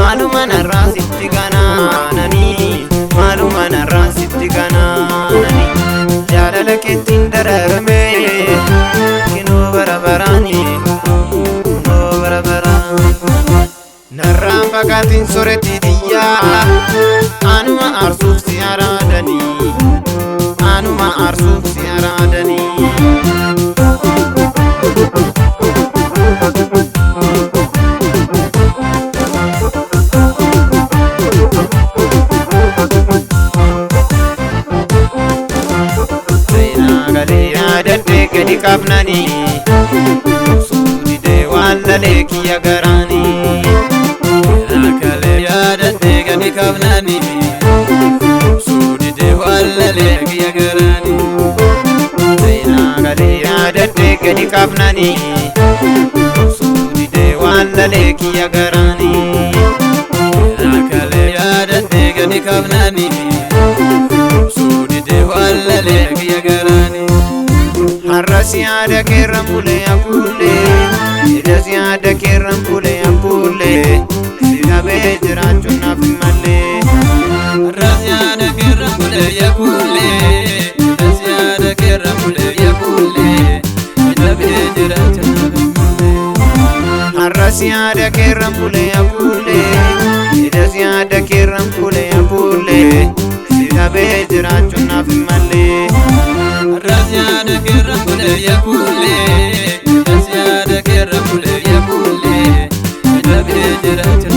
maaluma narraa sitti ganaananii maaluma narraa sitti ganaananii jaalala keetiin dararame kinoo barabaraani kinoo barabaraan narraan fakaatiin soretti diyyaa anuma aarsuuf si araadanii anuma aarsuuf si araadanii gadi qabnani suudide wallale kiya garani akale yaadate gadi qabnani suudide wallale kiya garani akale yaadate gadi qabnani suudide wallale kiya garani akale yaadate gadi qabnani suudide wallale kiya garani Arrasi ada keram pule apule, idasi ada keram pule apule, sila bejeran cuna fimale. Arrasi ada keram pule apule, idasi ada keram pule apule, sila bejeran cuna fimale. Arrasi ada keram pule apule, idasi ada keram pule apule, sila bejeran cuna fimale. Rasyada keram pule ya pule, rasyada keram pule ya pule, ida bejera.